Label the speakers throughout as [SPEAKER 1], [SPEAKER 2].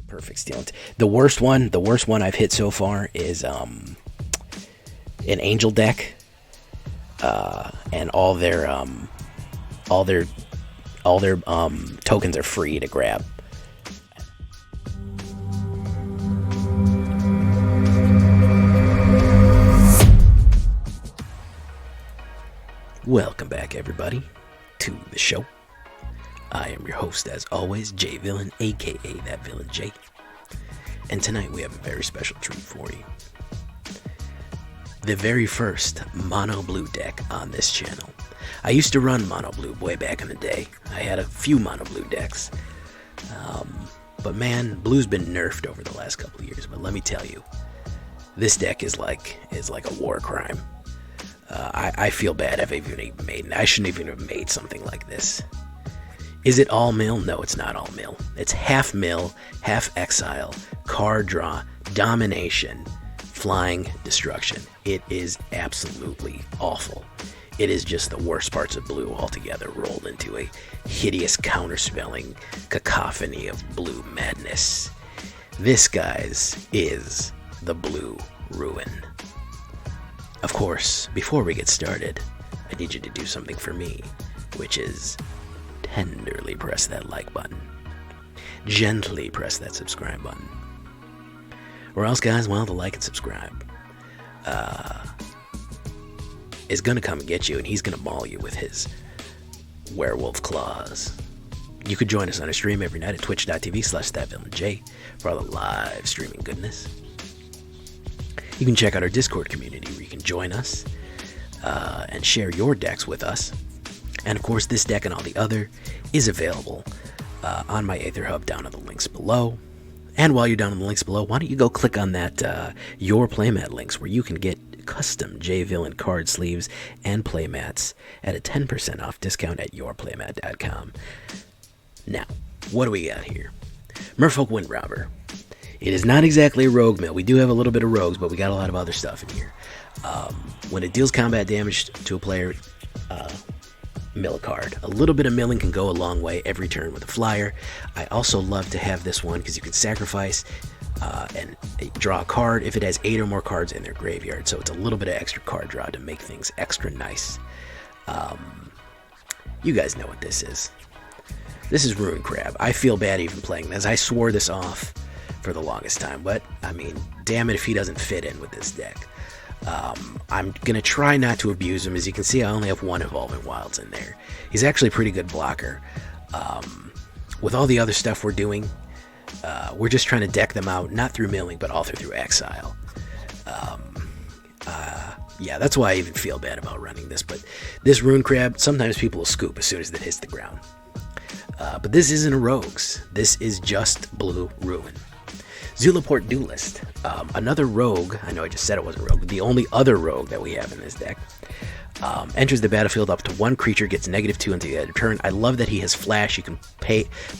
[SPEAKER 1] Perfect stealing. The worst one I've hit so far is an angel deck, and all their tokens are free to grab. Welcome back, everybody, to the show. I am your host, as always, J Villain, aka That Villain J. And tonight we have a very special treat for you. The very first mono blue deck on this channel. I used to run mono blue way back in the day. I had a few mono blue decks. But man, blue's been nerfed over the last couple of years. But let me tell you, this deck is like a war crime. I feel bad I've even made. I shouldn't even have made something like this. Is it all mill? No, it's not all mill. It's half mill, half exile, card draw, domination, flying, destruction. It is absolutely awful. It is just the worst parts of blue altogether rolled into a hideous counterspelling cacophony of blue madness. This, guys, is the Blue Ruin. Of course, before we get started, I need you to do something for me, which is tenderly press that like button. Gently press that subscribe button. Or else, guys, well, the like and subscribe is going to come and get you, and he's going to maul you with his werewolf claws. You could join us on a stream every night at twitch.tv/thatvillainj for all the live streaming goodness. You can check out our Discord community where you can join us and share your decks with us. And of course, this deck and all the other is available on my AetherHub down in the links below. And while you're down in the links below, why don't you go click on that Your Playmat links where you can get custom J-Villain card sleeves and playmats at a 10% off discount at yourplaymat.com. Now, what do we got here? Merfolk Windrobber. It is not exactly a rogue mill. We do have a little bit of rogues, but we got a lot of other stuff in here. When it deals combat damage to a player, mill a card. A little bit of milling can go a long way every turn with a flyer. I also love to have this one because you can sacrifice and draw a card if it has 8 or more cards in their graveyard. So it's a little bit of extra card draw to make things extra nice. You guys know what this is. This is Rune Crab. I feel bad even playing this. I swore this off for the longest time, but I mean, damn it if he doesn't fit in with this deck. I'm gonna try not to abuse him. As you can see, I only have one Evolving Wilds in there. He's actually a pretty good blocker. With all the other stuff we're doing, we're just trying to deck them out, not through milling, but also through exile. Yeah, that's why I even feel bad about running this, but this Rune Crab, sometimes people will scoop as soon as it hits the ground. But this isn't a rogues. This is just Blue Ruin. Zulaport Duelist, another rogue. I know I just said it wasn't a rogue, but the only other rogue that we have in this deck. Enters the battlefield up to one creature, gets -2 until the end of turn. I love that he has flash. You can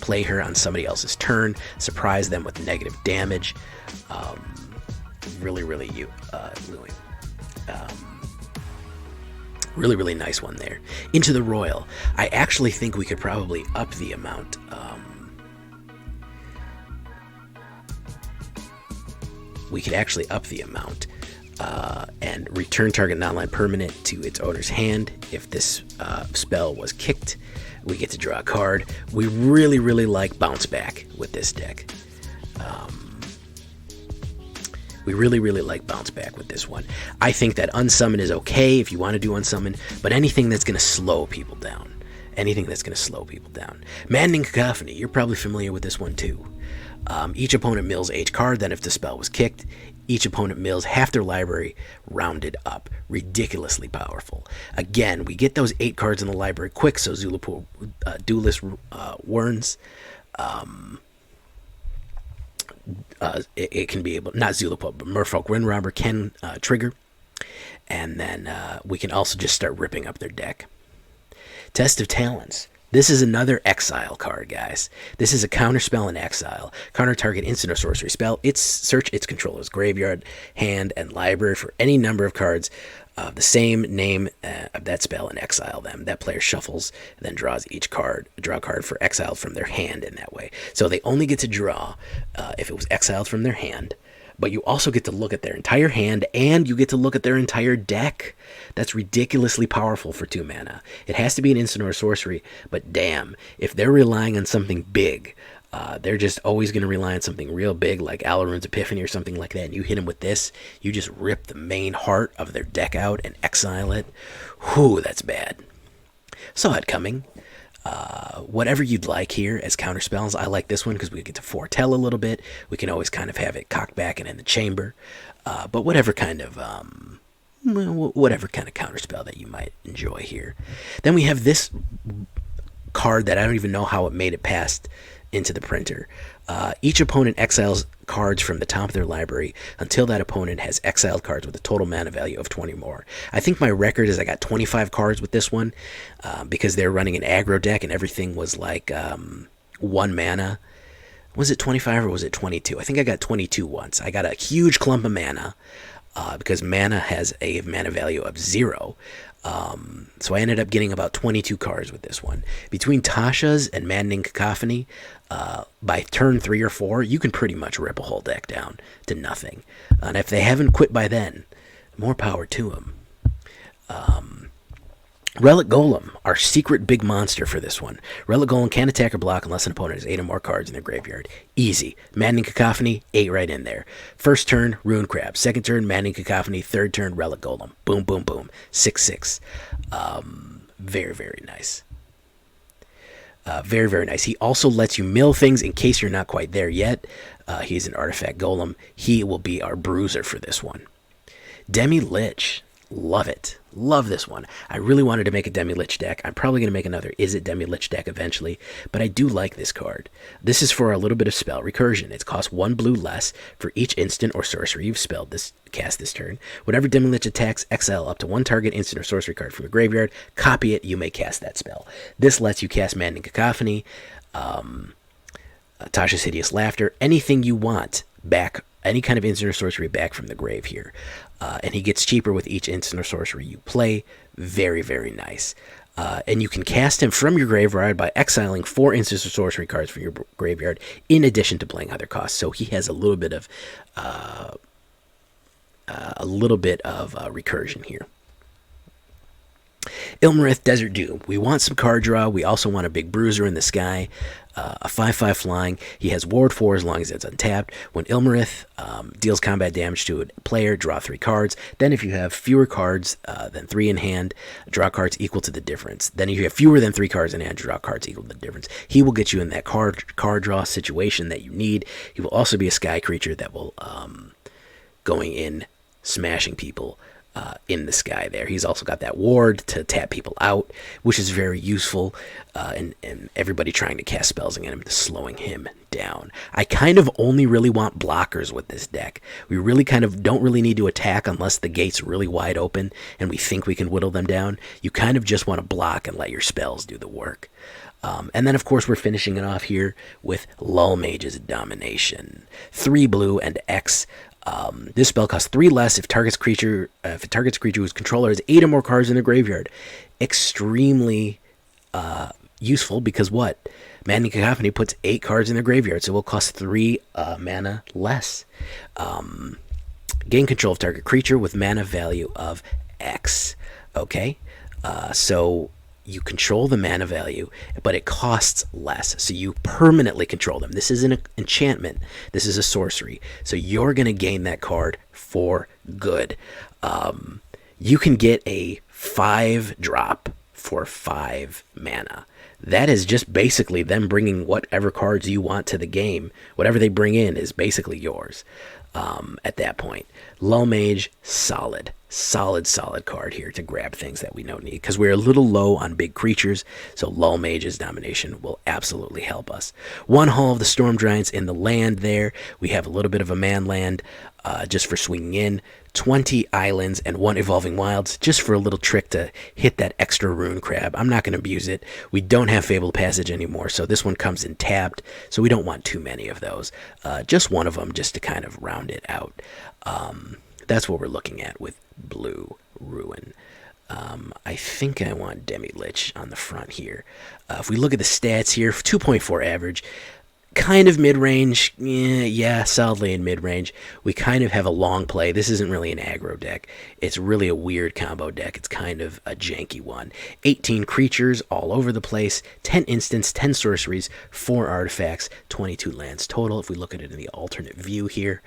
[SPEAKER 1] play her on somebody else's turn, surprise them with negative damage. Really nice one there. Into the Roil. I actually think we could probably up the amount. We could actually up the amount and return target non-land permanent to its owner's hand. If this spell was kicked, we get to draw a card. We really like Bounce Back with this deck. We really like Bounce Back with this one. I think that Unsummon is okay if you want to do Unsummon, but anything that's going to slow people down. Maddening Cacophony, you're probably familiar with this one too. Each opponent mills each card, then if the spell was kicked, each opponent mills half their library rounded up. Ridiculously powerful. Again, we get those 8 cards in the library quick, so Zulaport Duelist warns. It can be able, not Zulaport, but Merfolk Windrobber can trigger. And then we can also just start ripping up their deck. Test of Talents. This is another exile card, guys. This is a counter spell in exile. Counter target instant or sorcery spell. It's search its controller's graveyard, hand, and library for any number of cards of the same name of that spell and exile them. That player shuffles, then draws each card, draw a card for exiled from their hand in that way. So they only get to draw if it was exiled from their hand, but you also get to look at their entire hand and you get to look at their entire deck. That's ridiculously powerful for 2 mana. It has to be an instant or sorcery, but damn, if they're relying on something big, they're just always going to rely on something real big like Alarune's Epiphany or something like that, and you hit them with this, you just rip the main heart of their deck out and exile it. Whew, that's bad. Saw it coming. Whatever you'd like here as counter spells. I like this one because we get to foretell a little bit. We can always kind of have it cocked back and in the chamber. But whatever kind of counter spell that you might enjoy here. Then we have this card that I don't even know how it made it past into the printer. Each opponent exiles cards from the top of their library until that opponent has exiled cards with a total mana value of 20 more. I think my record is I got 25 cards with this one because they're running an aggro deck and everything was like 1 mana. Was it 25 or was it 22? I think I got 22 once. I got a huge clump of mana because mana has a mana value of 0. So I ended up getting about 22 cards with this one. Between Tasha's and Maddening Cacophony, by turn 3 or 4, you can pretty much rip a whole deck down to nothing. And if they haven't quit by then, more power to them. Relic Golem, our secret big monster for this one. Relic Golem can't attack or block unless an opponent has 8 or more cards in their graveyard. Easy. Maddening Cacophony, 8 right in there. First turn, Rune Crab. Second turn, Maddening Cacophony. Third turn, Relic Golem. Boom, boom, boom. 6/6. Very, very nice. Very, very nice. He also lets you mill things in case you're not quite there yet. He's an artifact golem. He will be our bruiser for this one. Demilich. Love it. Love this one. I really wanted to make a Demilich deck. I'm probably going to make another Is It Demilich deck eventually, but I do like this card. This is for a little bit of spell recursion. It costs 1 blue less for each instant or sorcery you've cast this turn. Whenever Demilich attacks, exile up to 1 target instant or sorcery card from your graveyard, copy it, you may cast that spell. This lets you cast Maddening Cacophony, Tasha's Hideous Laughter, anything you want back, any kind of instant or sorcery back from the grave here. And he gets cheaper with each instant or sorcery you play. Very, very nice. And you can cast him from your graveyard by exiling 4 instant or sorcery cards from your graveyard in addition to playing other costs. So he has a little bit of recursion here. Iymrith, Desert Dew. We want some card draw. We also want a big bruiser in the sky. A 5/5 flying. He has ward 4 as long as it's untapped. When Iymrith deals combat damage to a player, draw 3 cards. Then if you have fewer cards than 3 in hand, draw cards equal to the difference. Then if you have fewer than 3 cards in hand, draw cards equal to the difference. He will get you in that card draw situation that you need. He will also be a sky creature that will going in, smashing people in the sky there. He's also got that ward to tap people out, which is very useful, and everybody trying to cast spells against him, slowing him down. I kind of only really want blockers with this deck. We really kind of don't really need to attack unless the gate's really wide open and we think we can whittle them down. You kind of just want to block and let your spells do the work. And then, of course, we're finishing it off here with Lullmage's Domination. 3 blue and X. This spell costs 3 less if it targets creature whose controller has 8 or more cards in the graveyard. Extremely useful because what? Maddening Cacophony puts 8 cards in the graveyard, so it will cost 3 mana less. Gain control of target creature with mana value of X. Okay, so you control the mana value, but it costs less, so you permanently control them. This isn't an enchantment. This is a sorcery, so you're going to gain that card for good. You can get a 5-drop for 5 mana. That is just basically them bringing whatever cards you want to the game. Whatever they bring in is basically yours. at that point. Lullmage, solid. Solid card here to grab things that we don't need. Because we're a little low on big creatures, so Lullmage's Domination will absolutely help us. One Hall of the Storm Giants in the land there. We have a little bit of a man land just for swinging in. 20 islands and 1 Evolving Wilds just for a little trick to hit that extra rune crab. I'm not going to abuse it. We don't have Fabled Passage anymore, so this one comes in tapped, so we don't want too many of those. Just one of them just to kind of round it out. That's what we're looking at with Blue Ruin. I think I want Demilich on the front here. If we look at the stats here, 2.4 average, kind of mid-range, yeah, solidly in mid-range. We kind of have a long play. This isn't really an aggro deck. It's really a weird combo deck. It's kind of a janky one. 18 creatures all over the place, 10 instants, 10 sorceries, 4 artifacts, 22 lands total. If we look at it in the alternate view here,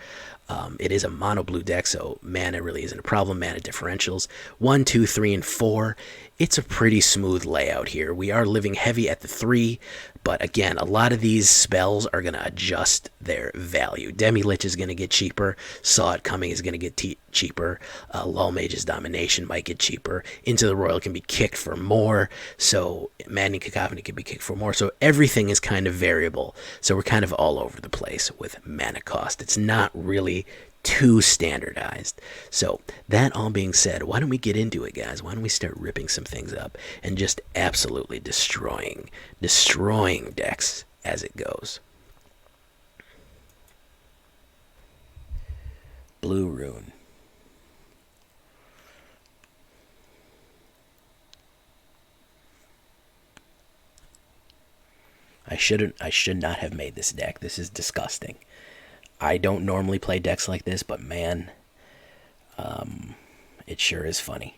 [SPEAKER 1] it is a mono blue deck, so mana really isn't a problem. Mana differentials 1, 2, 3, and 4. It's a pretty smooth layout here. We are living heavy at the 3, but again, a lot of these spells are going to adjust their value. Demilich is going to get cheaper. Saw It Coming is going to get cheaper. Lullmage's Domination might get cheaper. Into the Roil can be kicked for more. So Maddening Cacophony can be kicked for more. So everything is kind of variable. So we're kind of all over the place with mana cost. It's not really too standardized. So that all being said, why don't we get into it, guys? Why don't we start ripping some things up and just absolutely destroying decks as it goes. Blue Rune. I should not have made this deck. This is disgusting. I don't normally play decks like this, but man, it sure is funny.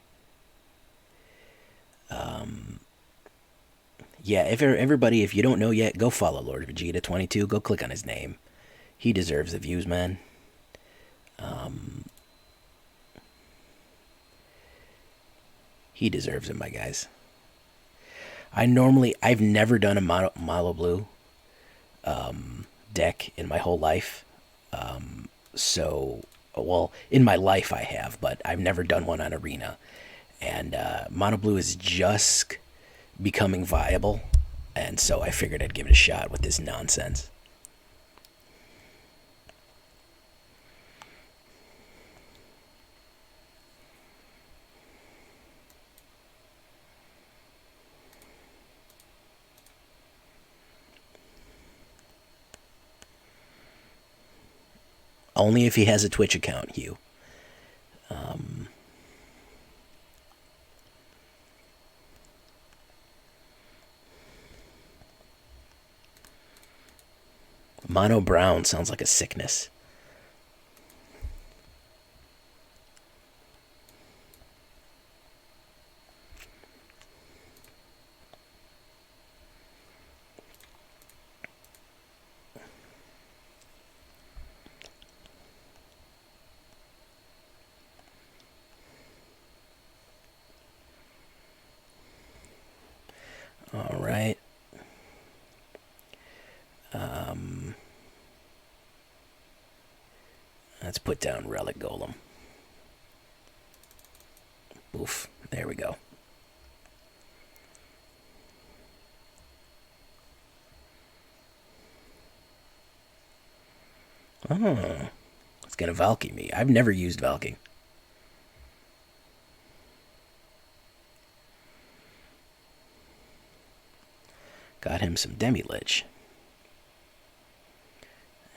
[SPEAKER 1] Yeah, everybody, if you don't know yet, go follow Lord Vegeta 22. Go click on his name. He deserves the views, man. He deserves it, my guys. I've never done a mono blue deck in my whole life. Well, in my life I have, but I've never done one on Arena. And mono blue is just becoming viable, and so I figured I'd give it a shot with this nonsense. Only if he has a Twitch account, Hugh. Mono brown sounds like a sickness. All right. Let's put down Relic Golem. Oof, there we go. Oh, it's gonna Valky me. I've never used Valky. Got him some Demilich.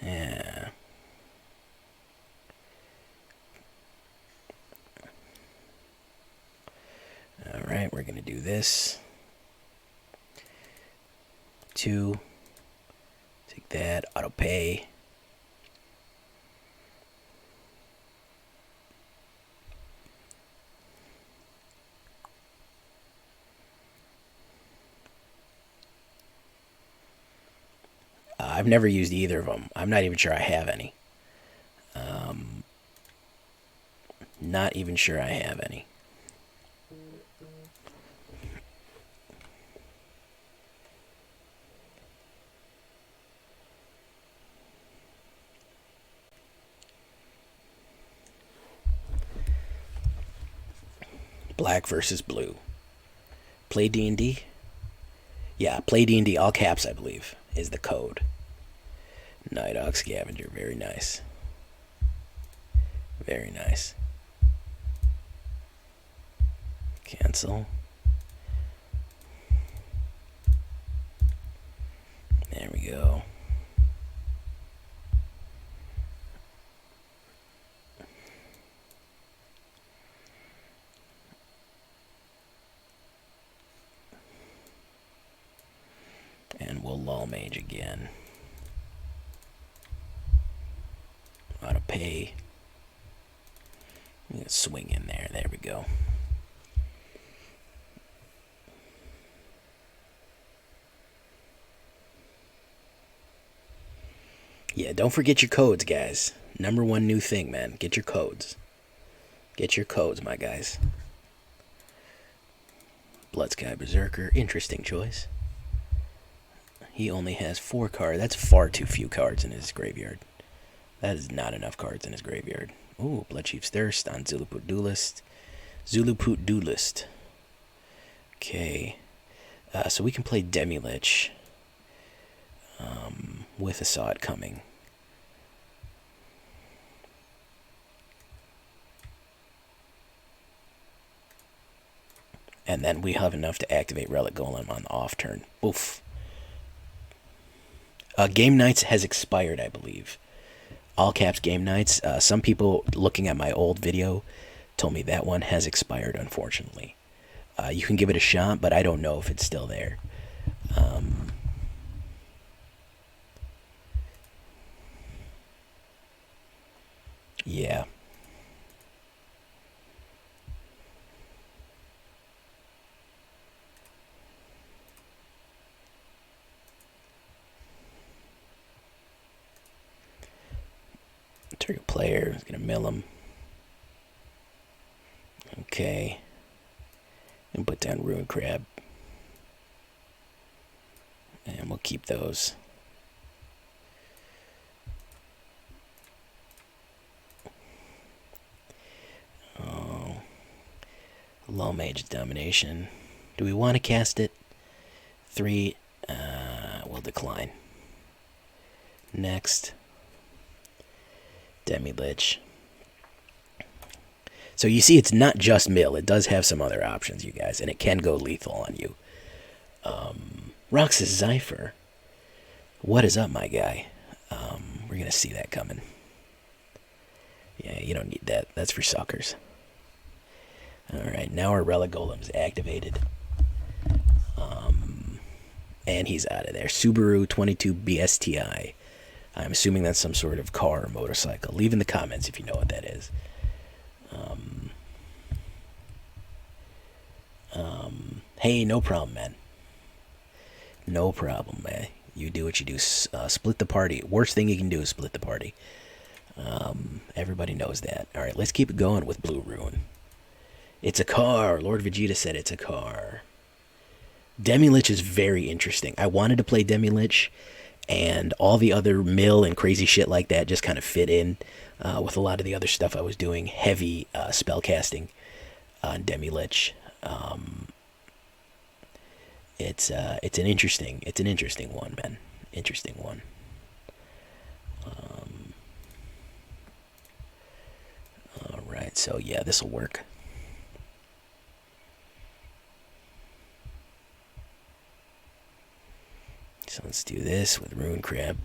[SPEAKER 1] Yeah. Alright, we're going to do this. 2. Take that. Auto pay. I've never used either of them. I'm not even sure I have any. Not even sure I have any. black versus blue. Play D&D? Yeah, play D&D, all caps, I believe, is the code. Nighthawk Scavenger, very nice. Very nice. Cancel. There we go. And we'll Lullmage again. Auto pay. Swing in there. There we go. Yeah, don't forget your codes, guys. Number one new thing, man. Get your codes. Get your codes, my guys. Bloodsky Berserker. Interesting choice. He only has 4 cards. That's far too few cards in his graveyard. That is not enough cards in his graveyard. Ooh, Bloodchief's Thirst on Zulaport Duelist. Zulaport Duelist. Okay. So we can play Demilich. With a Saw It Coming. And then we have enough to activate Relic Golem on the off turn. Oof. Game Nights has expired, I believe. All caps Game Nights. Some people looking at my old video told me that one has expired, unfortunately. You can give it a shot, but I don't know if it's still there. Yeah. Target player is going to mill him. Okay. And put down Ruin Crab. And we'll keep those. Oh. Lullmage Domination. Do we want to cast it? 3. We'll decline. Next. Demilich. So you see, it's not just mill. It does have some other options, you guys, and it can go lethal on you. Roxas Zypher. What is up, my guy? We're going to see that coming. Yeah, you don't need that. That's for suckers. Alright, now our Relic Golem's activated. And he's out of there. Subaru 22 BSTI. I'm assuming that's some sort of car or motorcycle. Leave in the comments if you know what that is. Hey, no problem, man. No problem, man. You do what you do. Split the party. Worst thing you can do is split the party. Everybody knows that. Alright, let's keep it going with Blue Ruin. It's a car. Lord Vegeta said it's a car. Demilich is very interesting. I wanted to play Demilich, and all the other mill and crazy shit like that just kind of fit in with a lot of the other stuff I was doing. Heavy spellcasting on Demilich. It's an interesting one, man. Interesting one. All right, so yeah, this will work. So let's do this with Ruin Crab.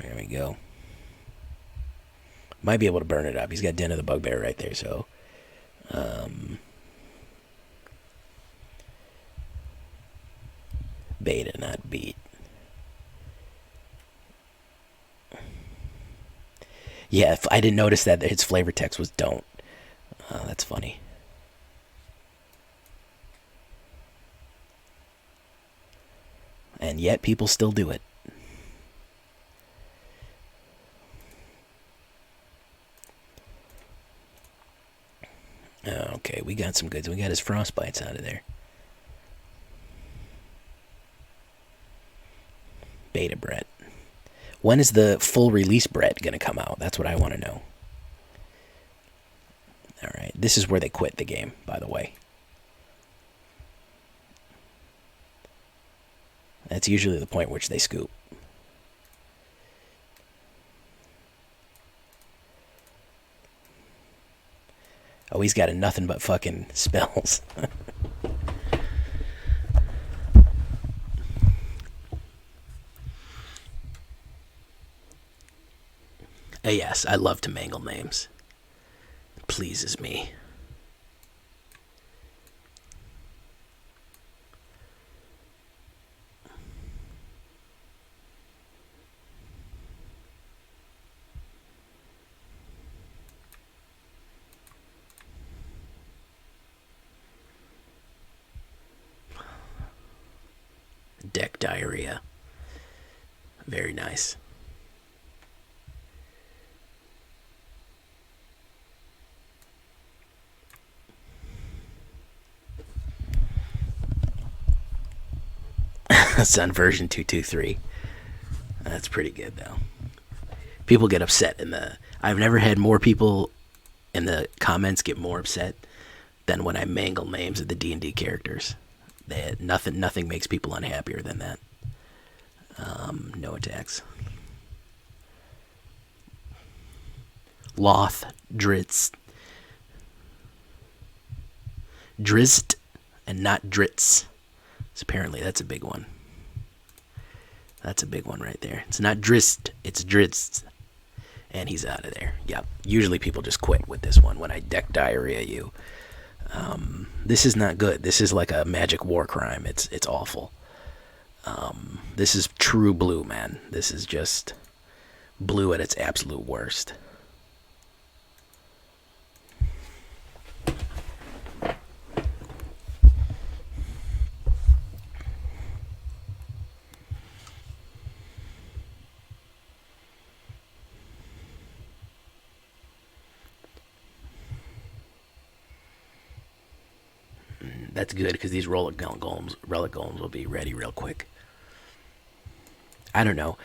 [SPEAKER 1] There we go. Might be able to burn it up. He's got Den of the Bugbear right there, so beta, not beat. Yeah, if I didn't notice that its flavor text was don't. That's funny. And yet people still do it. Okay, we got some goods. We got his Frostbites out of there. Beta Brett. When is the full release Brett going to come out? That's what I want to know. Alright, this is where they quit the game, by the way. That's usually the point which they scoop. Oh, he's got a nothing but fucking spells. Yes, I love to mangle names. It pleases me. Deck diarrhea. Very nice. Sun version 223. That's pretty good though. People get upset in the... I've never had more people in the comments get more upset than when I mangle names of the D&D characters. Nothing makes people unhappier than that. No attacks. Loth, Dritz, Drizzt, and not Dritz. So apparently that's a big one. That's a big one right there. It's not Drizzt, it's Drizzt. And he's out of there. Yep. Usually people just quit with this one when I deck diarrhea you. This is not good. This is like a magic war crime. It's awful. This is true blue, man. This is just blue at its absolute worst. That's good because these Relic Golems will be ready real quick. I don't know.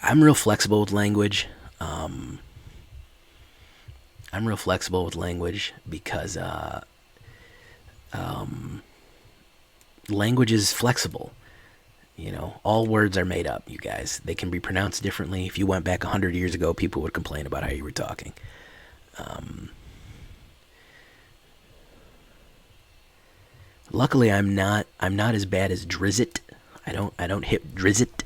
[SPEAKER 1] I'm real flexible with language. Because language is flexible. You know, all words are made up, you guys. They can be pronounced differently. If you went back 100 years ago, people would complain about how you were talking. Luckily, I'm not as bad as Drizzit. I don't hit Drizzit.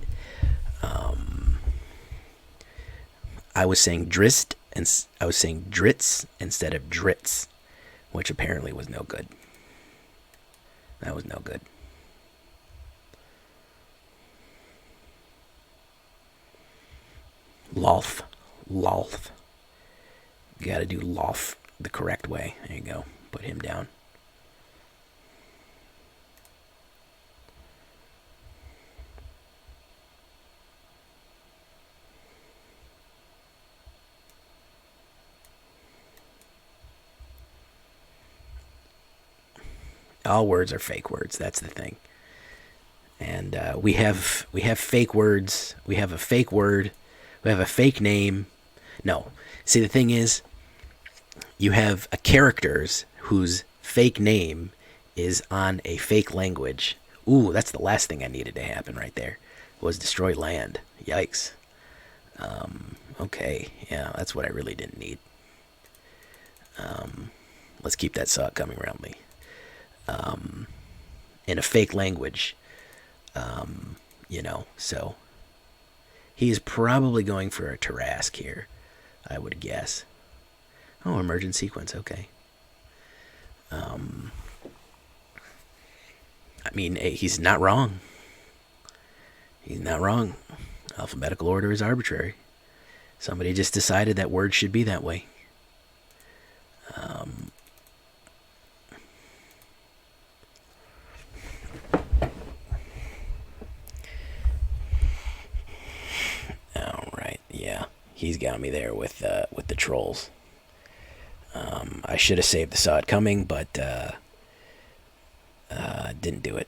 [SPEAKER 1] I was saying Drist, and I was saying Dritz instead of Dritz, which apparently was no good. That was no good. Lolf. You gotta do Lolf the correct way. There you go. Put him down. All words are fake words. That's the thing. And we have fake words. We have a fake word. We have a fake name. No. See, the thing is, you have a characters whose fake name is on a fake language. Ooh, that's the last thing I needed to happen right there. Was destroy land. Yikes. Okay. Yeah, that's what I really didn't need. Let's keep that saw coming around me. In a fake language, you know, so he's probably going for a Tarask here, I would guess. Oh, emergent sequence, okay. I mean, he's not wrong. He's not wrong. Alphabetical order is arbitrary. Somebody just decided that words should be that way. He's got me there with the trolls. I should have saved the saw it coming, but didn't do it.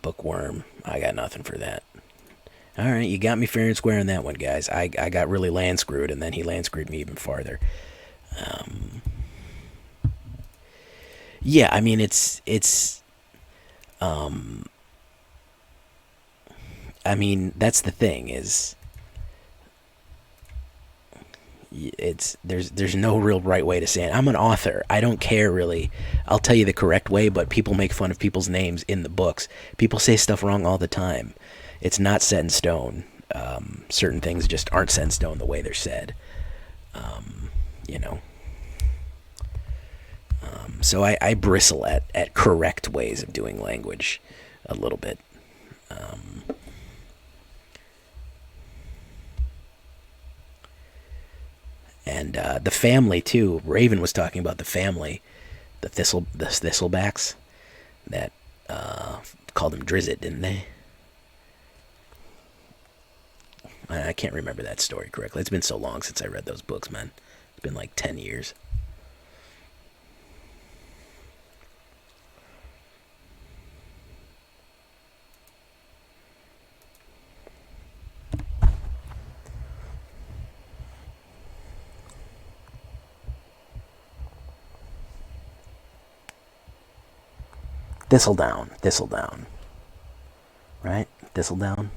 [SPEAKER 1] Bookworm, I got nothing for that. All right, you got me fair and square on that one, guys. I got really land screwed, and then he land screwed me even farther. Yeah, I mean I mean that's the thing is it's there's no real right way to say it. I'm an author. I don't care really. I'll tell you the correct way, but people make fun of people's names in the books. People say stuff wrong all the time. It's not set in stone. Certain things just aren't set in stone the way they're said. You know. So I bristle at correct ways of doing language a little bit. And the family too. Raven was talking about the family, the thistlebacks that called them Drizzt, didn't they? I can't remember that story correctly. It's been so long since I read those books, man. It's been like 10 years. Thistledown, right? Thistledown.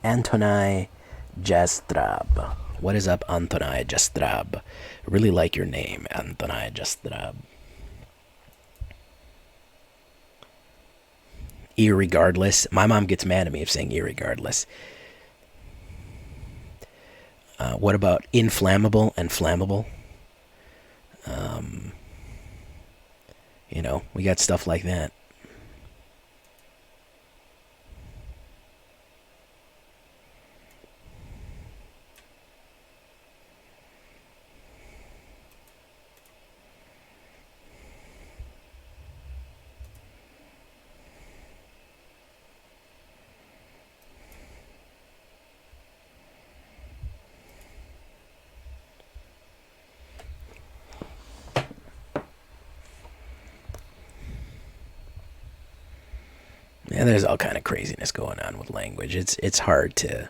[SPEAKER 1] Antoni Jastrab. What is up, Antoni Jastrab? Really like your name, Antoni Jastrab. Irregardless. My mom gets mad at me for saying irregardless. What about inflammable and flammable? You know, we got stuff like that. Yeah, there's all kind of craziness going on with language. It's hard to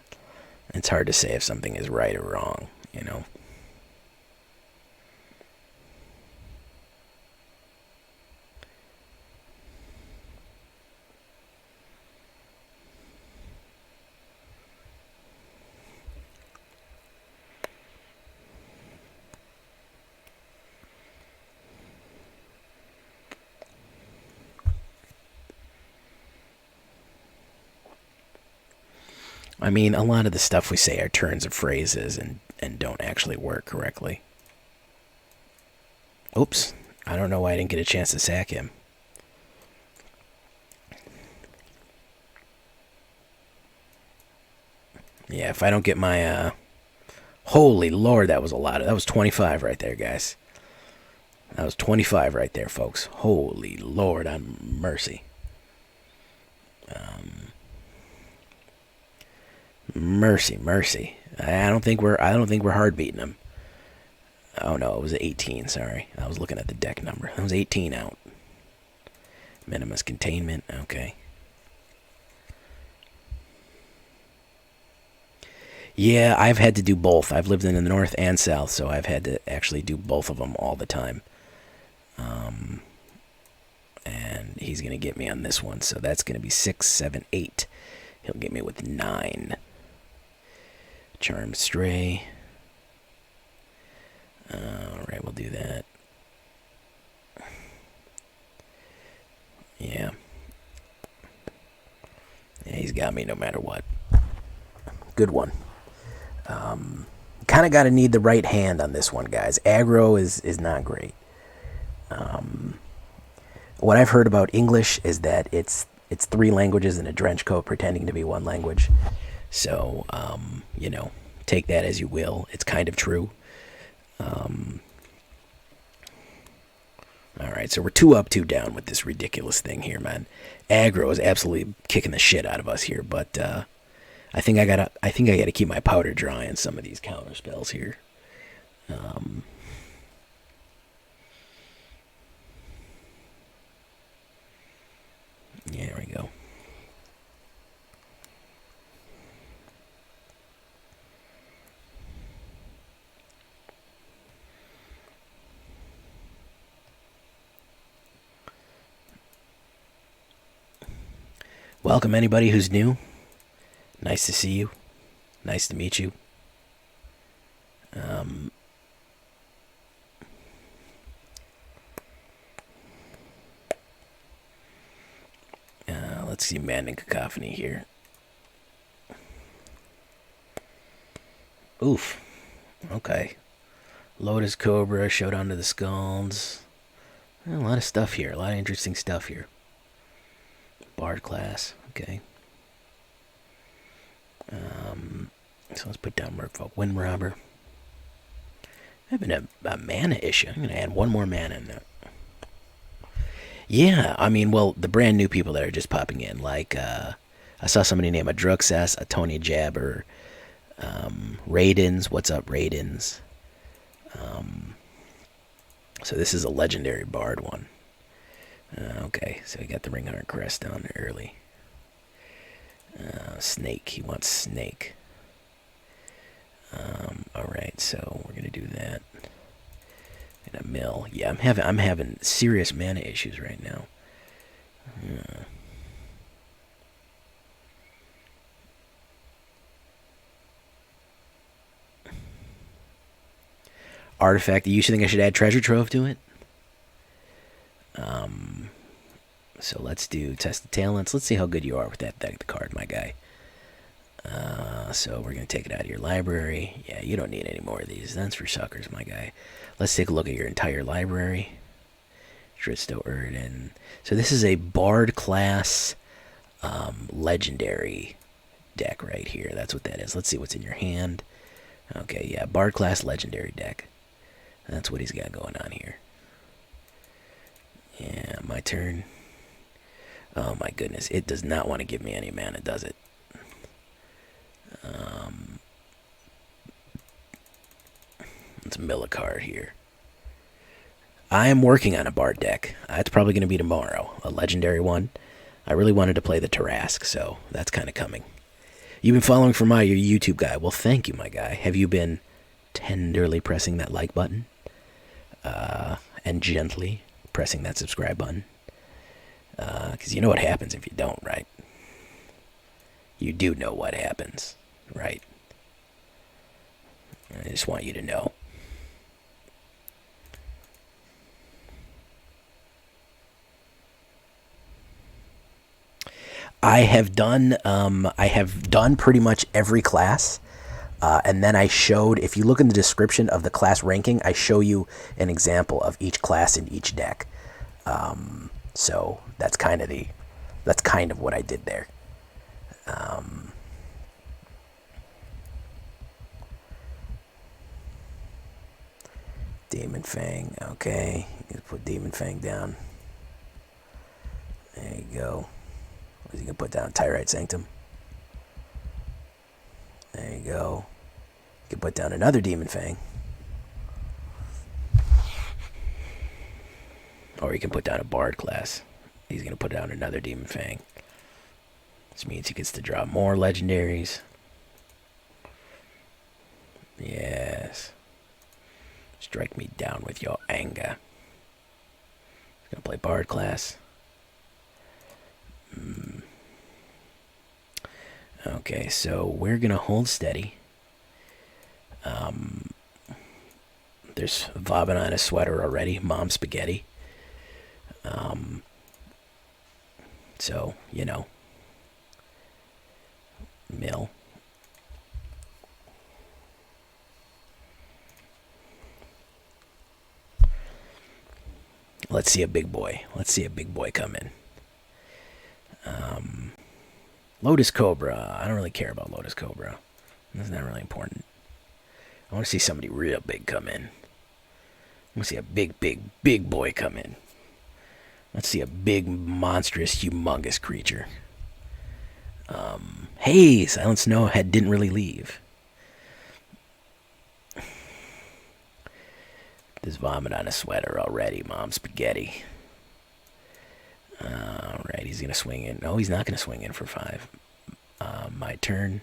[SPEAKER 1] say if something is right or wrong, you know. I mean, a lot of the stuff we say are turns of phrases and don't actually work correctly. Oops. I don't know why I didn't get a chance to sack him. Yeah, if I don't get my holy lord, that was a lot. That was 25 right there, guys. That was 25 right there, folks. Holy lord on mercy. Mercy. I don't think we're hard beating him. Oh no, it was 18. Sorry, I was looking at the deck number. That was 18 out. Minimus containment. Okay. Yeah, I've had to do both. I've lived in the north and south, so I've had to actually do both of them all the time. And he's gonna get me on this one, so that's gonna be 6, 7, 8. He'll get me with 9. Charm Stray. Alright, we'll do that. Yeah. Yeah, he's got me no matter what. Good one. Kind of got to need the right hand on this one, guys. Aggro is not great. What I've heard about English is that it's 3 languages in a trench coat pretending to be 1 language. So, take that as you will. It's kind of true. Alright, so we're 2 up, 2 down with this ridiculous thing here, man. Aggro is absolutely kicking the shit out of us here, but I think I gotta keep my powder dry on some of these counter spells here. Yeah, there we go. Welcome anybody who's new. Nice to see you. Nice to meet you. Let's see Maddening Cacophony here. Oof. Okay. Lotus Cobra, Showdown to the Skulls. A lot of stuff here. A lot of interesting stuff here. Bard class. Okay. So let's put down Merfolk Windrobber. Having a mana issue. I'm going to add one more mana in there. Yeah, I mean, well, the brand new people that are just popping in. Like, I saw somebody named a Druxas, a Tony Jabber, Raidens. What's up, Raidens? So this is a legendary Bard one. Okay, so we got the Ringhorn Crest down there early. Snake, he wants Snake. Alright, so we're gonna do that. And a mill. Yeah, I'm having serious mana issues right now. Artifact. You think I should add Treasure Trove to it? So let's do Test of Talents. Let's see how good you are with that card, my guy. So we're going to take it out of your library. Yeah, you don't need any more of these. That's for suckers, my guy. Let's take a look at your entire library. Dristo Erden. So this is a Bard class legendary deck right here. That's what that is. Let's see what's in your hand. Okay, yeah, Bard class legendary deck. That's what he's got going on here. Yeah, my turn. Oh my goodness, it does not want to give me any mana, does it? Let's mill a card here. I am working on a Bard deck. It's probably going to be tomorrow. A legendary one. I really wanted to play the Tarask, so that's kind of coming. You've been following for your YouTube guy. Well, thank you, my guy. Have you been tenderly pressing that like button? And gently pressing that subscribe button? Because you know what happens if you don't, right? You do know what happens, right? I just want you to know. I have done pretty much every class, and then I showed. If you look in the description of the class ranking, I show you an example of each class in each deck. So that's kind of what I did there. Demon Fang. Okay, you can put Demon Fang down. There you go. You can put down Tyrite Sanctum. There you go. You can put down another Demon Fang. Or you can put down a Bard class. He's going to put down another Demon Fang. Which means he gets to draw more legendaries. Yes. Strike me down with your anger. He's going to play Bard class. Okay, so we're gonna hold steady. There's Vomit on a sweater already, Mom Spaghetti. So, you know. Mill. Let's see a big boy. Let's see a big boy come in. Lotus Cobra. I don't really care about Lotus Cobra. That's not really important. I want to see somebody real big come in. I want to see a big boy come in. Let's see a big, monstrous, humongous creature. Hey, Silent Snowhead didn't really leave. There's Vomit on a sweater already, Mom Spaghetti. Alright, he's going to swing in. No, he's not going to swing in for 5. My turn.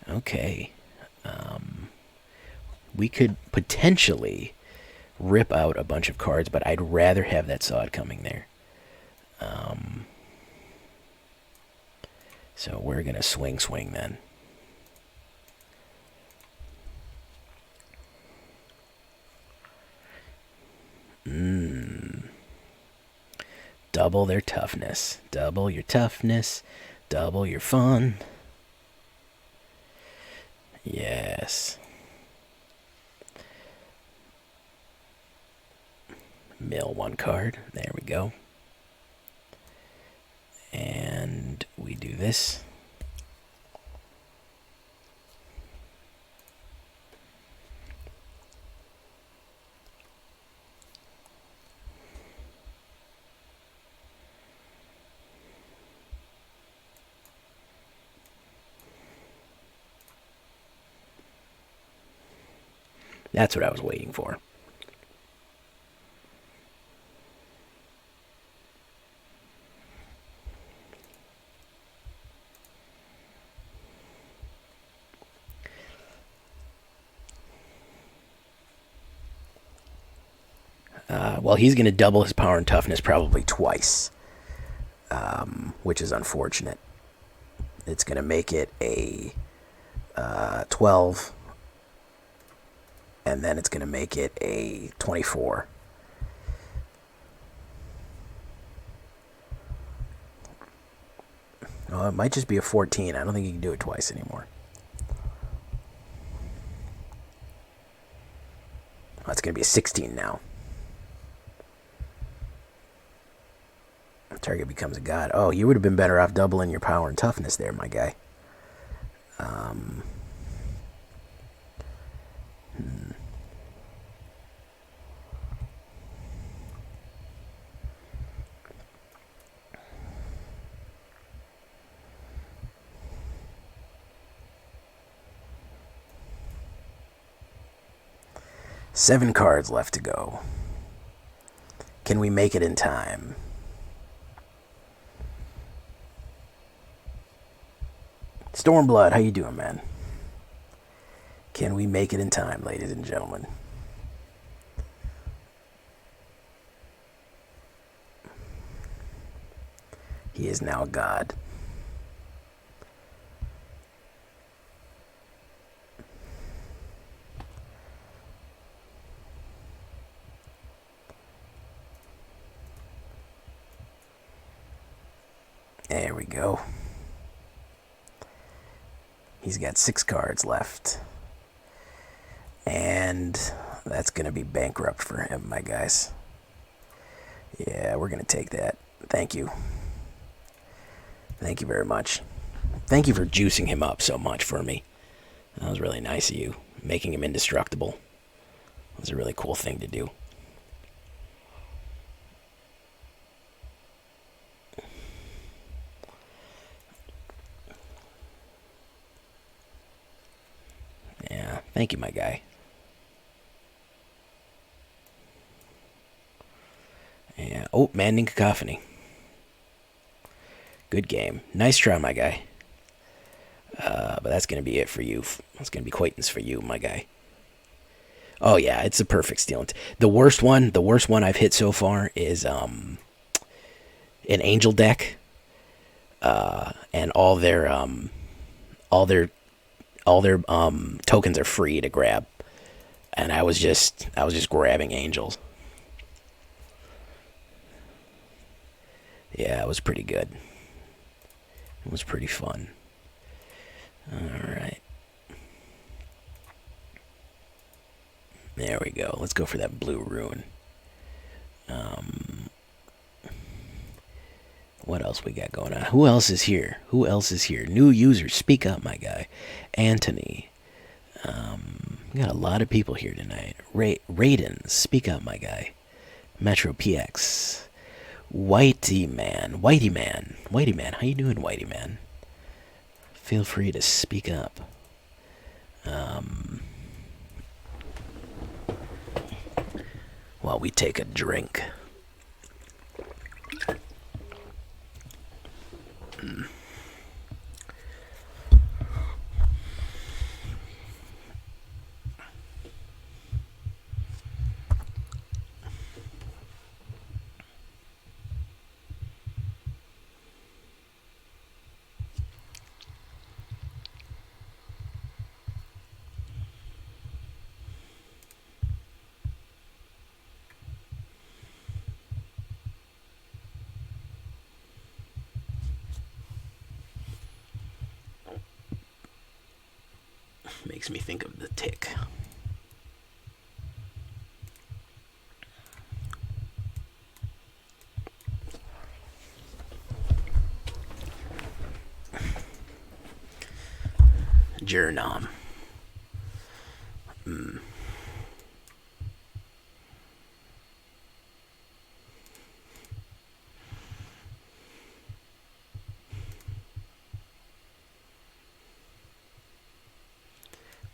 [SPEAKER 1] Okay. We could potentially rip out a bunch of cards, but I'd rather have that Sod coming there. So we're going to swing then. Double their toughness. Double your toughness. Double your fun. Yes. Mill one card. There we go. And we do this. That's what I was waiting for. Well, he's going to double his power and toughness probably twice, which is unfortunate. It's going to make it a 12, and then it's going to make it a 24. Oh, it might just be a 14. I don't think you can do it twice anymore. Oh, it's going to be a 16 now. Target becomes a god. Oh, you would have been better off doubling your power and toughness there, my guy. 7 cards left to go. Can we make it in time? Stormblood, how you doing, man? Can we make it in time, ladies and gentlemen? He is now a god. There we go. He's got 6 cards left. And that's going to be bankrupt for him, my guys. Yeah, we're going to take that. Thank you. Thank you very much. Thank you for juicing him up so much for me. That was really nice of you. Making him indestructible. It was a really cool thing to do. Yeah, thank you, my guy. Yeah. Oh, Maddening Cacophony. Good game. Nice try, my guy. But that's going to be it for you. That's going to be Quaintance for you, my guy. Oh, yeah, it's a perfect steal. The worst one I've hit so far is an Angel deck. And all their tokens are free to grab. And I was just grabbing Angels. Yeah, it was pretty good. It was pretty fun. Alright. There we go. Let's go for that blue rune. What else we got going on? Who else is here? Who else is here? New users, speak up, my guy. Anthony. We got a lot of people here tonight. Raiden, speak up, my guy. Metro PX. Whitey man, how you doing, Whitey man? Feel free to speak up. While we take a drink. makes me think of the tick. Jernam.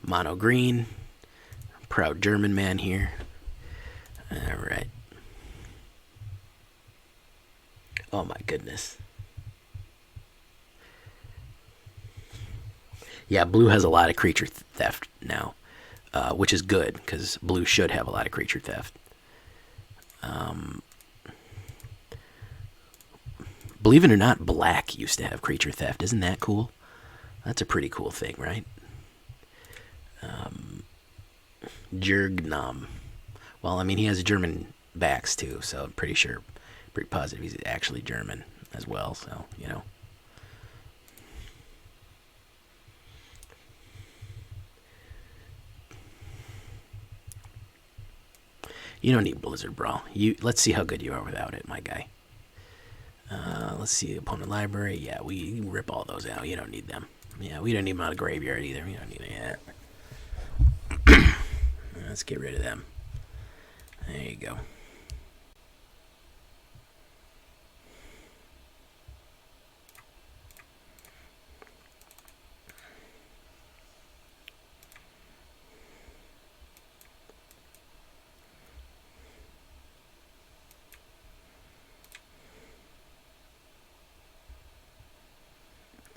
[SPEAKER 1] Mono green. Proud German man here. Alright. Oh my goodness. Yeah, blue has a lot of creature theft now, which is good, because blue should have a lot of creature theft. Believe it or not, black used to have creature theft. Isn't that cool? That's a pretty cool thing, right? Jurgnam. Well, I mean, he has German backs, too, so I'm pretty positive he's actually German as well, so, you know. You don't need Blizzard Brawl. Let's see how good you are without it, my guy. Let's see, opponent library. Yeah, we rip all those out. You don't need them. Yeah, we don't need them out of graveyard either. We don't need it. Let's get rid of them. There you go.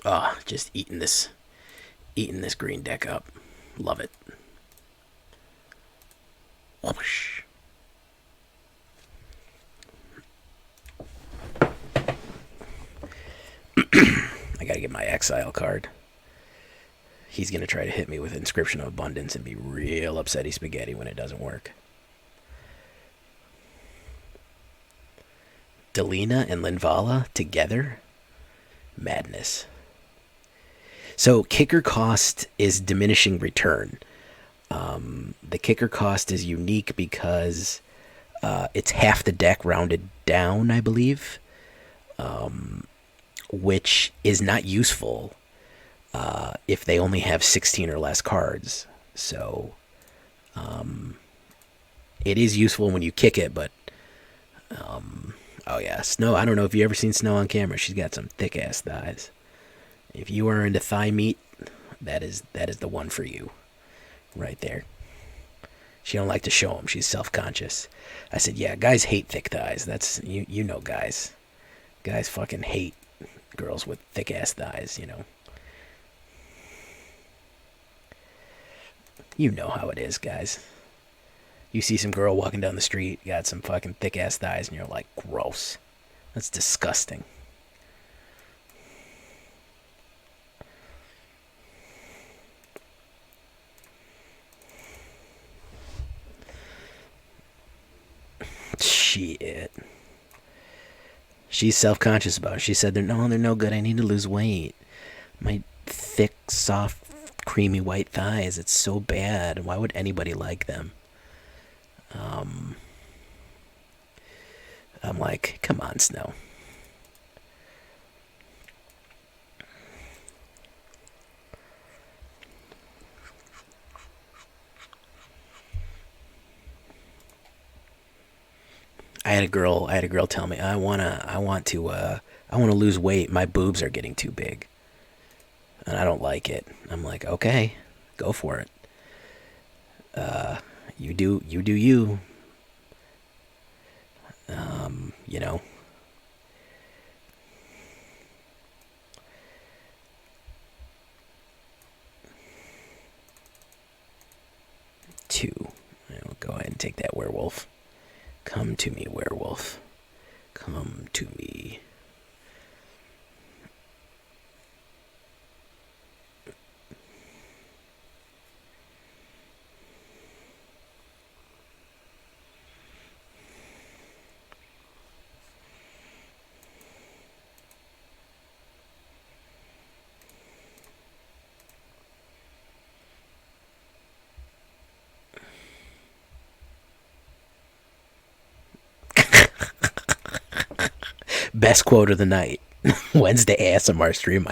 [SPEAKER 1] Oh, just eating this green deck up. Love it. Whoosh. I gotta get my exile card. He's gonna try to hit me with Inscription of Abundance and be real upsetty spaghetti when it doesn't work. Delina and Linvala together? Madness. So kicker cost is diminishing return. The kicker cost is unique because it's half the deck rounded down, I believe, which is not useful if they only have 16 or less cards. So it is useful when you kick it, but oh yeah, Snow. I don't know if you ever seen Snow on camera. She's got some thick ass thighs. If you are into thigh meat, that is the one for you, right there. She don't like to show them. She's self-conscious. I said, yeah, guys hate thick thighs. That's you know, guys. Guys fucking hate girls with thick ass thighs. You know. You know how it is, guys. You see some girl walking down the street, got some fucking thick ass thighs, and you're like, gross. That's disgusting. Shit. She's self-conscious about it. She said, they're no good. I need to lose weight. My thick, soft, creamy white thighs. It's so bad. Why would anybody like them? I'm like, come on, Snow. I had a girl tell me, I want to lose weight. My boobs are getting too big. And I don't like it. I'm like, okay, go for it. You do you. You know. Two. I'll go ahead and take that werewolf. Come to me, werewolf. Come to me. Best quote of the night. Wednesday ASMR stream.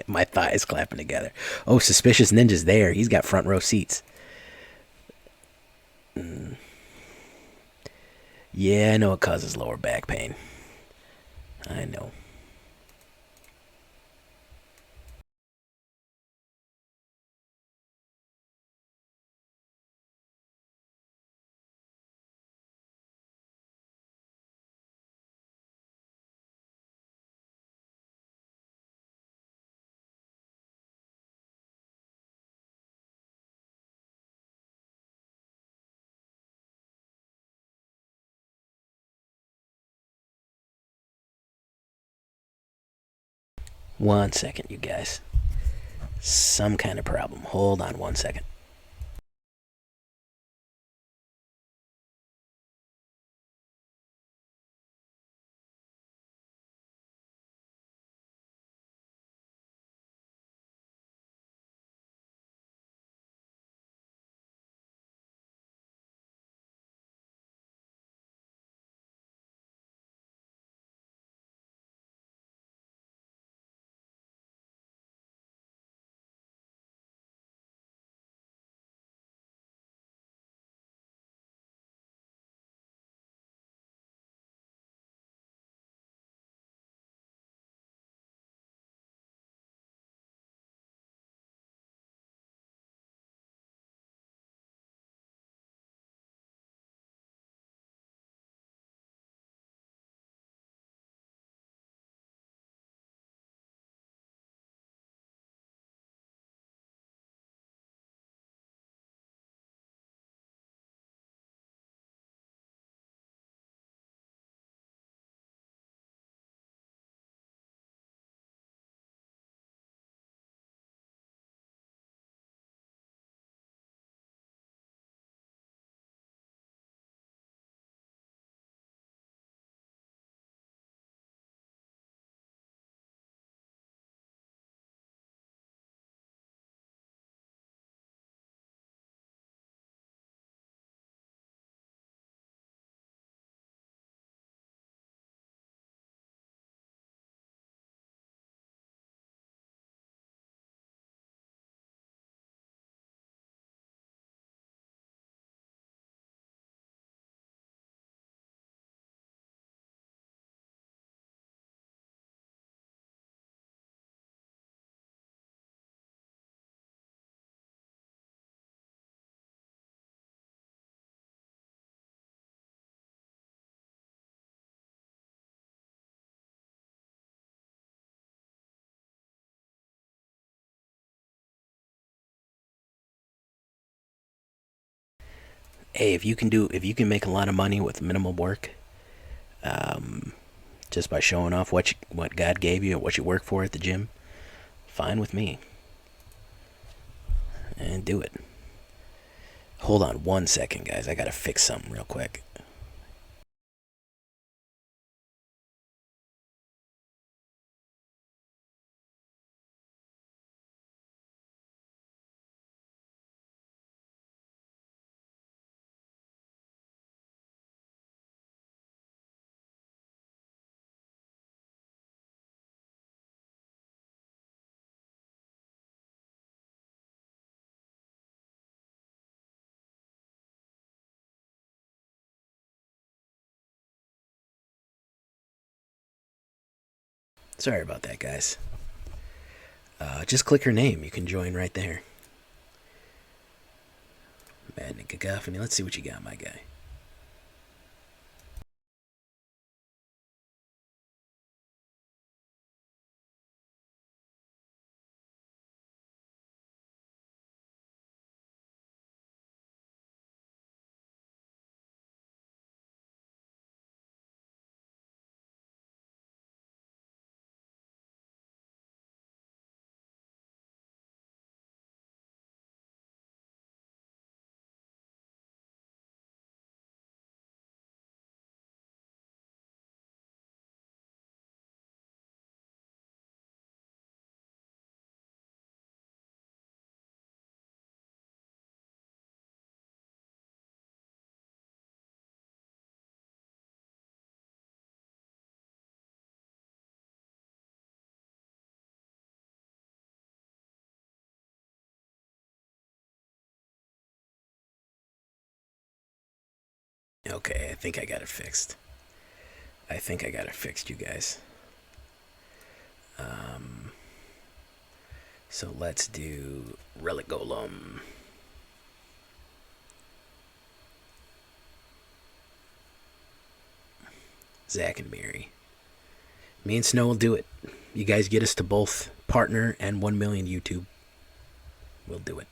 [SPEAKER 1] My thighs clapping together. Oh, suspicious ninja's there. He's got front row seats. Yeah, I know it causes lower back pain. I know. One second, you guys. Some kind of problem. Hold on 1 second. Hey, if you can make a lot of money with minimal work, um, just by showing off what God gave you or what you work for at the gym, fine with me. And do it. Hold on 1 second, guys. I gotta fix something real quick. Sorry about that, guys. Just click her name. You can join right there. Maddening Cacophony. Let's see what you got, my guy. Okay, I think I got it fixed. I think I got it fixed, you guys. So let's do Relic Golem. Zach and Mary. Me and Snow will do it. You guys get us to both partner and 1 million YouTube. We'll do it.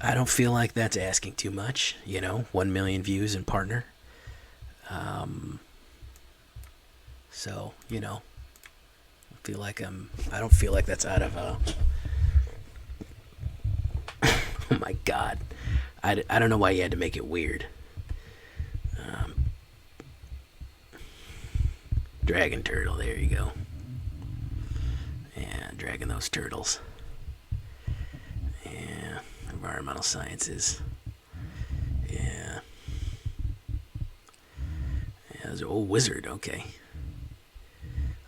[SPEAKER 1] I don't feel like that's asking too much, 1 million views and partner. So, I don't feel like that's out of, oh my God. I don't know why you had to make it weird. Dragon turtle, there you go. Yeah, dragging those turtles. Yeah, environmental sciences. Yeah. Yeah, oh, wizard, okay.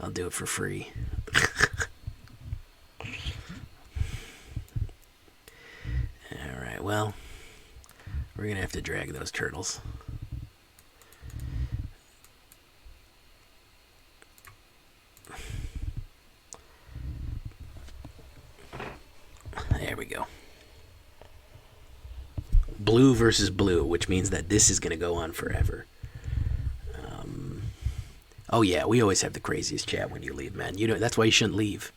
[SPEAKER 1] I'll do it for free. Alright, well, we're gonna have to drag those turtles. There we go. Blue versus blue, which means that this is gonna go on forever. Oh yeah, we always have the craziest chat when you leave, man. That's why you shouldn't leave.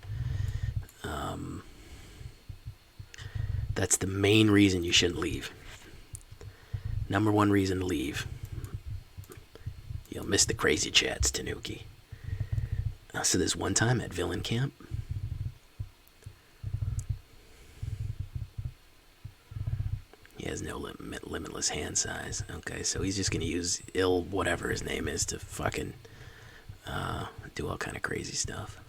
[SPEAKER 1] That's the main reason you shouldn't leave. Number one reason to leave. You'll miss the crazy chats, Tanuki. So this one time at Villain Camp, he has no limitless hand size. Okay, so he's just gonna use whatever his name is to fucking do all kind of crazy stuff.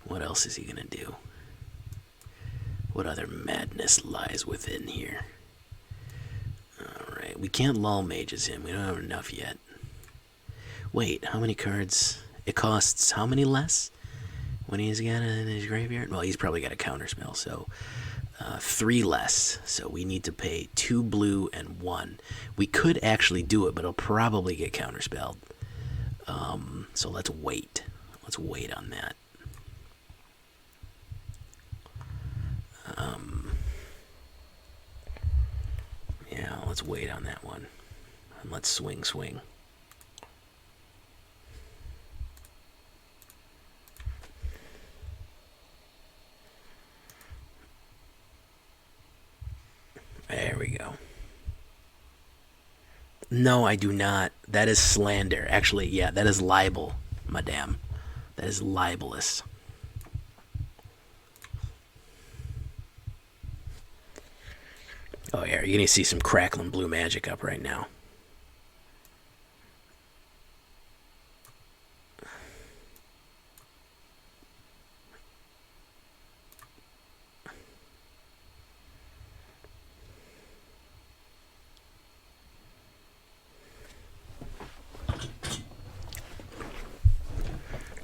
[SPEAKER 1] What else is he gonna do? What other madness lies within here? Alright, we can't Lullmage as him. We don't have enough yet. Wait, how many cards? It costs how many less when he's got it in his graveyard? Well, he's probably got a counterspell, so 3 less. So we need to pay 2 blue and 1. We could actually do it, but it'll probably get counterspelled. So let's wait. Let's wait on that. Yeah, let's wait on that one. And let's swing. There we go. No, I do not. That is slander. Actually, yeah, that is libel, madame. That is libelous. Oh, yeah, you're going to see some crackling blue magic up right now.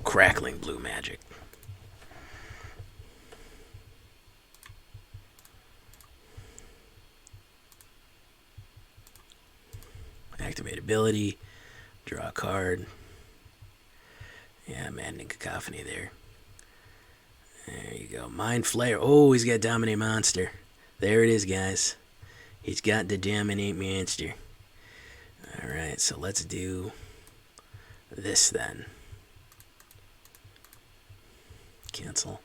[SPEAKER 1] Crackling blue magic. Activate ability. Draw a card. Yeah, Maddening Cacophony there. There you go. Mind Flayer. Oh, he's got Dominate Monster. There it is, guys. He's got the Dominate Monster. Alright, so let's do this then. Cancel.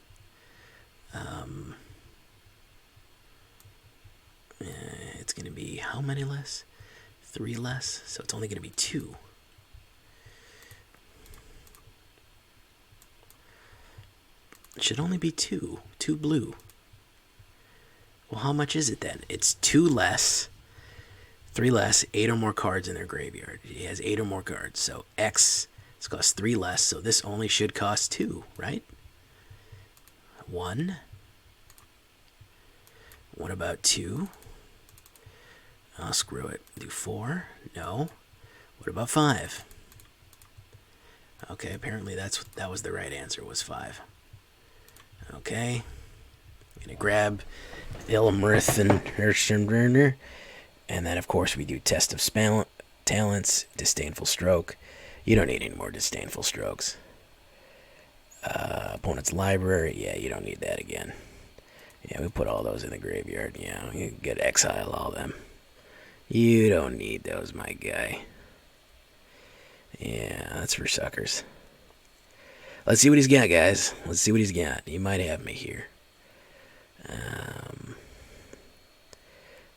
[SPEAKER 1] It's going to be how many less? 3 less, so it's only going to be 2. It should only be 2. 2 blue. Well, how much is it then? It's 2 less, 3 less, 8 or more cards in their graveyard. He has 8 or more cards. So X, this costs 3 less, so this only should cost 2, right? 1. What about 2? Oh, screw it. Do 4? No. What about 5? Okay, apparently that was the right answer, was 5. Okay. I'm gonna grab Iymrith and Hirschenberger. And then, of course, we do Test of Talents, Disdainful Stroke. You don't need any more Disdainful Strokes. Opponent's Library. Yeah, you don't need that again. Yeah, we put all those in the graveyard. Yeah, you get exile all them. You don't need those, my guy. Yeah, that's for suckers. Let's see what he's got, guys. Let's see what he's got. He might have me here.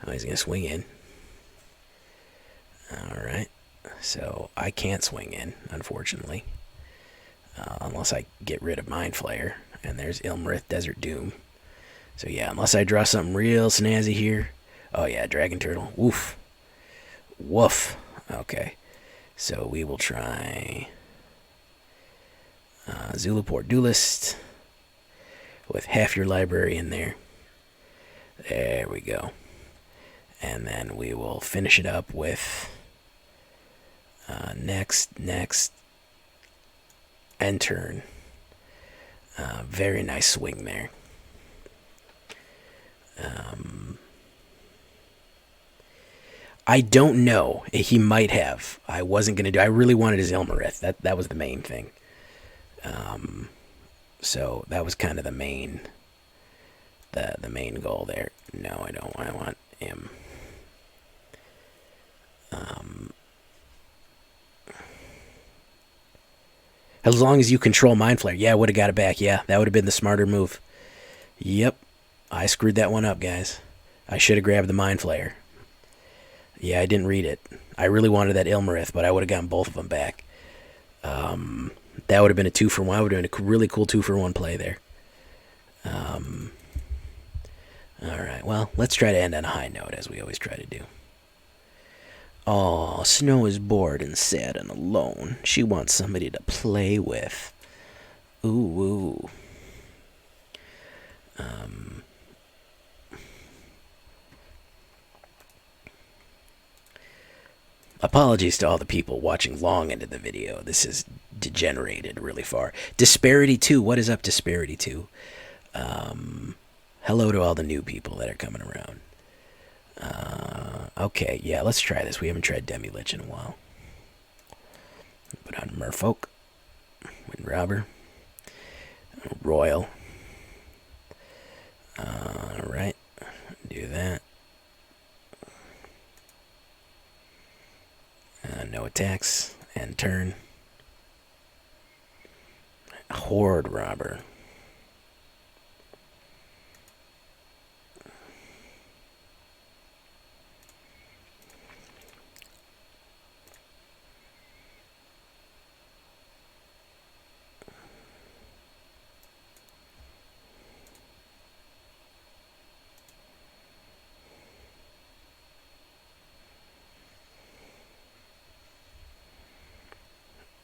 [SPEAKER 1] Oh, he's going to swing in. Alright. So, I can't swing in, unfortunately. Unless I get rid of Mind Flayer. And there's Iymrith, Desert Doom. So, yeah, unless I draw something real snazzy here. Oh, yeah, Dragon Turtle. Woof. Woof. Okay. So, we will try Zulaport Duelist with half your library in there. There we go. And then we will finish it up with next, end turn. Very nice swing there. I don't know. He might have. I wasn't going to do. I really wanted his Iymrith. That was the main thing. So that was kind of the main goal there. No, I don't. I want him. As long as you control Mind Flayer. Yeah, I would have got it back. Yeah, that would have been the smarter move. Yep. I screwed that one up, guys. I should have grabbed the Mind Flayer. Yeah, I didn't read it. I really wanted that Iymrith, but I would have gotten both of them back. That would have been a 2-for-1. I would have been a really cool 2-for-1 play there. Alright, well, let's try to end on a high note, as we always try to do. Oh, Snow is bored and sad and alone. She wants somebody to play with. Ooh. Apologies to all the people watching long into the video. This is degenerated really far. Disparity 2. What is up, Disparity 2? Hello to all the new people that are coming around. Okay, yeah, let's try this. We haven't tried Demilich in a while. Put on Merfolk Windrobber. Roil. Alright. Do that. No attacks. End turn. Horde Robber.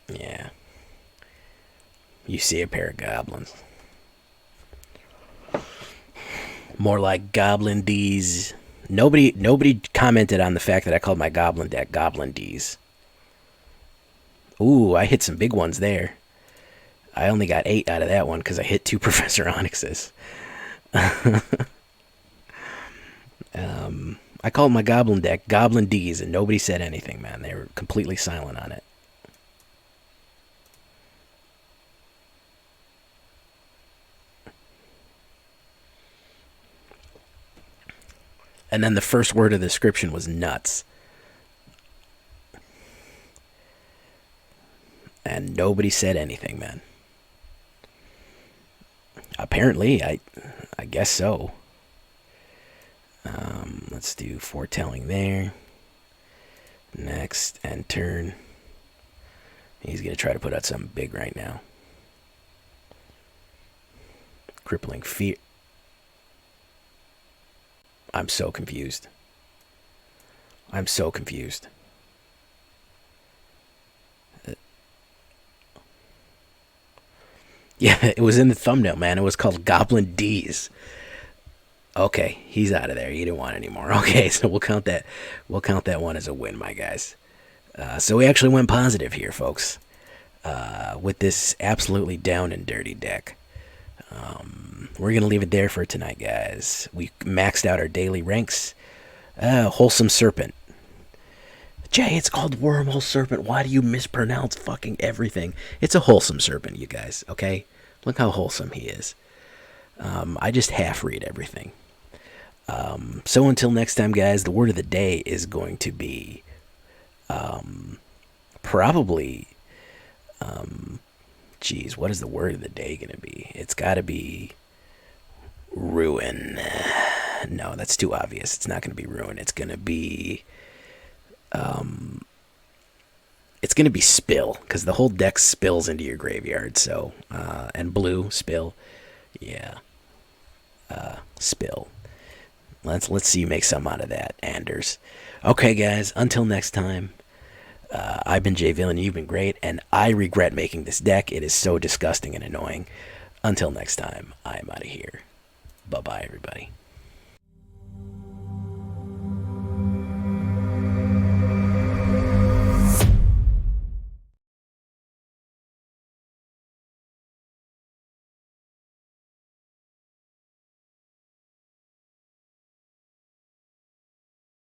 [SPEAKER 1] Yeah. You see a pair of goblins. More like Goblin D's. Nobody commented on the fact that I called my Goblin deck Goblin D's. Ooh, I hit some big ones there. I only got 8 out of that one because I hit 2 Professor Onyxes. I called my Goblin deck Goblin D's, and nobody said anything, man. They were completely silent on it. And then the first word of the description was nuts. And nobody said anything, man. Apparently, I guess so. Let's do foretelling there. Next, end turn. He's going to try to put out something big right now. Crippling Fear. I'm so confused. I'm so confused. Yeah, it was in the thumbnail, man. It was called Goblin D's. Okay, he's out of there. You didn't want any more. Okay, so we'll count that. We'll count that one as a win, my guys. So we actually went positive here, folks, with this absolutely down and dirty deck. We're gonna leave it there for tonight, guys. We maxed out our daily ranks. Wholesome Serpent. Jay, it's called Wormhole Serpent. Why do you mispronounce fucking everything? It's a wholesome serpent, you guys, okay? Look how wholesome he is. I just half read everything. So until next time, guys, the word of the day is going to be probably, geez, what is the word of the day going to be? It's got to be ruin. No, that's too obvious. It's not going to be ruin. It's going to be spill, because the whole deck spills into your graveyard. So and blue spill, yeah, spill. Let's see you make some out of that, Anders. Okay, guys. Until next time. I've been Jay Villainy. You've been great, and I regret making this deck. It is so disgusting and annoying. Until next time, I am out of here. Bye bye, everybody.